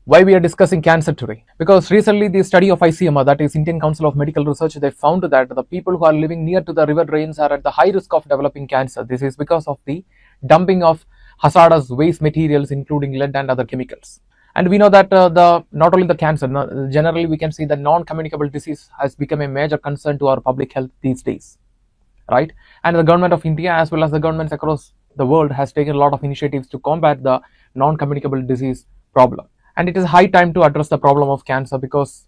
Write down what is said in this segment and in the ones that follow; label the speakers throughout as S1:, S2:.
S1: Why we are discussing cancer today? Because recently the study of ICMR, that is Indian Council of Medical Research, they found that the people who are living near to the river drains are at the high risk of developing cancer. This is because of the dumping of hazardous waste materials including lead and other chemicals. And we know that the not only the cancer, generally we can see that non-communicable disease has become a major concern to our public health these days, right? And the government of India as well as the governments across the world has taken a lot of initiatives to combat the non-communicable disease problem. And it is high time to address the problem of cancer because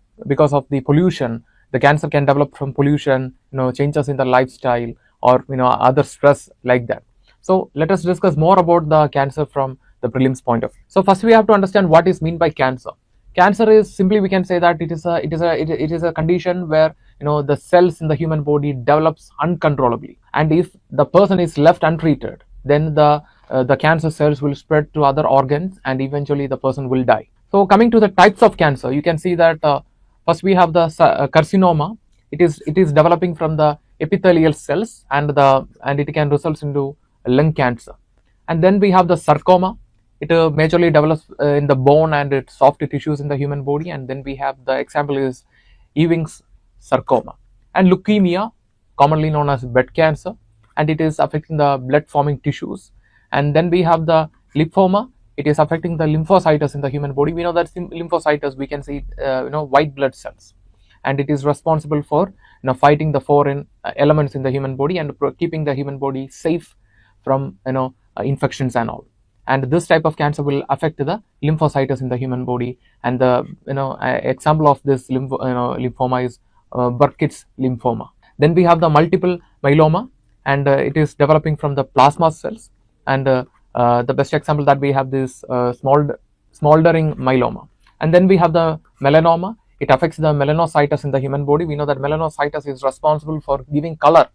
S1: of the pollution. The cancer can develop from pollution, changes in the lifestyle, or other stress like that. So let us discuss more about the cancer from the prelims point of view. So first we have to understand what is meant by cancer. Cancer is simply, we can say that it is a condition where the cells in the human body develops uncontrollably, and if the person is left untreated, then the cancer cells will spread to other organs and eventually the person will die. So coming to the types of cancer, you can see that first we have the carcinoma. It is developing from the epithelial cells, and it can result into lung cancer. And then we have the sarcoma. It majorly develops in the bone and its soft tissues in the human body. And then we have the example is Ewing's sarcoma. And leukemia, commonly known as blood cancer, and it is affecting the blood forming tissues. And then we have the lymphoma. It is affecting the lymphocytes in the human body. We know that lymphocytes, we can see white blood cells, and it is responsible for fighting the foreign elements in the human body and keeping the human body safe from infections and all. And this type of cancer will affect the lymphocytes in the human body. And the example of this lymphoma is Burkitt's lymphoma. Then we have the multiple myeloma, and it is developing from the plasma cells. And the best example that we have this smoldering myeloma. And then we have the melanoma. It affects the melanocytes in the human body. We know that melanocytes is responsible for giving color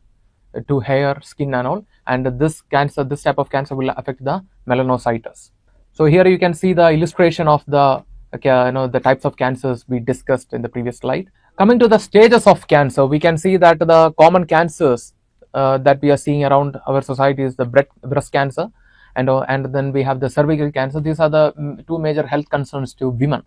S1: to hair, skin and all, and this type of cancer will affect the melanocytes. So here you can see the illustration of the the types of cancers we discussed in the previous slide. Coming to the stages of cancer, we can see that the common cancers that we are seeing around our society is the breast cancer, and then we have the cervical cancer. These are the two major health concerns to women.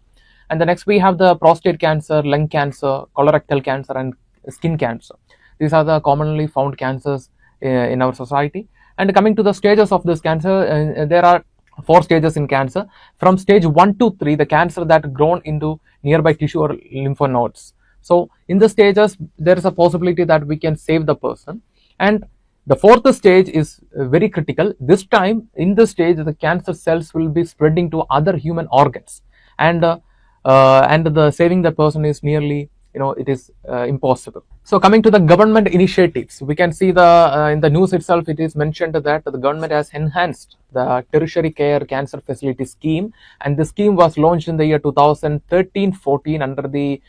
S1: And the next we have the prostate cancer, lung cancer, colorectal cancer and skin cancer. These are the commonly found cancers in our society. And coming to the stages of this cancer, there are 4 stages in cancer. From stage 1 to 3, the cancer that grown into nearby tissue or lymph nodes. So in the stages, there is a possibility that we can save the person. And the 4th stage is very critical. This time, in this stage, the cancer cells will be spreading to other human organs, and the saving the person is nearly it is impossible. So coming to the government initiatives, we can see the in the news itself it is mentioned that the government has enhanced the tertiary care cancer facility scheme, and the scheme was launched in the year 2013-14 under the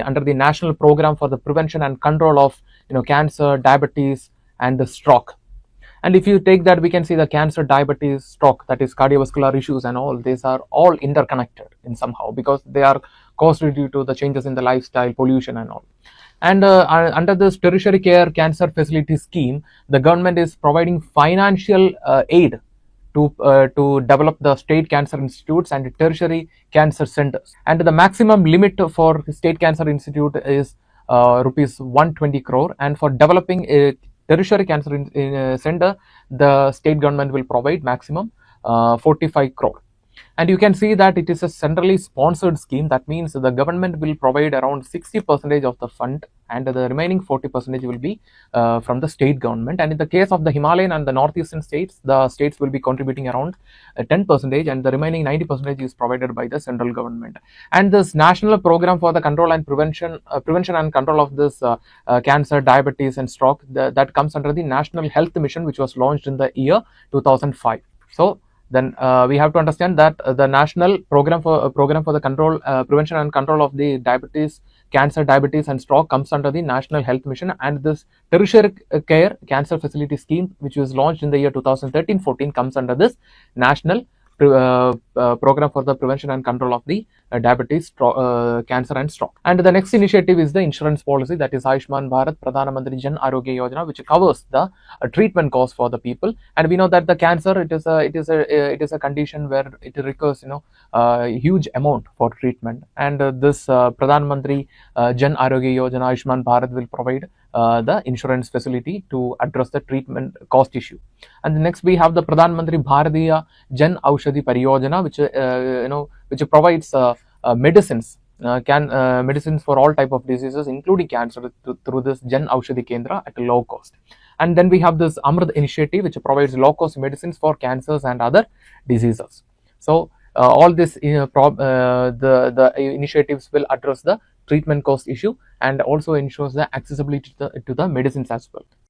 S1: under the national program for the prevention and control of cancer, diabetes and the stroke. And if you take that, we can see the cancer, diabetes, stroke, that is cardiovascular issues and all, these are all interconnected in somehow because they are caused due to the changes in the lifestyle, pollution and all. And under this tertiary care cancer facility scheme, the government is providing financial aid to develop the state cancer institutes and tertiary cancer centers. And the maximum limit for state cancer institute is rupees 120 crore, and for developing a tertiary cancer center, the state government will provide maximum 45 crore. And you can see that it is a centrally sponsored scheme. That means the government will provide around 60% of the fund, and the remaining 40% will be from the state government. And in the case of the Himalayan and the northeastern states, the states will be contributing around 10%, and the remaining 90% is provided by the central government. And this national program for the control and prevention and control of this cancer, diabetes and stroke, that comes under the National Health Mission, which was launched in the year 2005. So then we have to understand that the national program for the control, prevention and control of the cancer, diabetes and stroke comes under the National Health Mission, and this tertiary care cancer facility scheme, which was launched in the year 2013-14, comes under this National program for the prevention and control of the diabetes, cancer and stroke. And the next initiative is the insurance policy, that is Ayushman Bharat Pradhan Mantri Jan Arogya Yojana, which covers the treatment cost for the people. And we know that the cancer, it is a condition where it requires huge amount for treatment, and this Pradhan Mantri Jan Arogya Yojana Ayushman Bharat will provide the insurance facility to address the treatment cost issue. And next we have the Pradhan Mantri Bharatiya Jan Aushadhi Pariyojana, which provides medicines medicines for all type of diseases including cancer through this Jan Aushadhi Kendra at a low cost. And then we have this Amrit initiative, which provides low cost medicines for cancers and other diseases. So all this the initiatives will address the treatment cost issue and also ensures the accessibility to the medicines as well.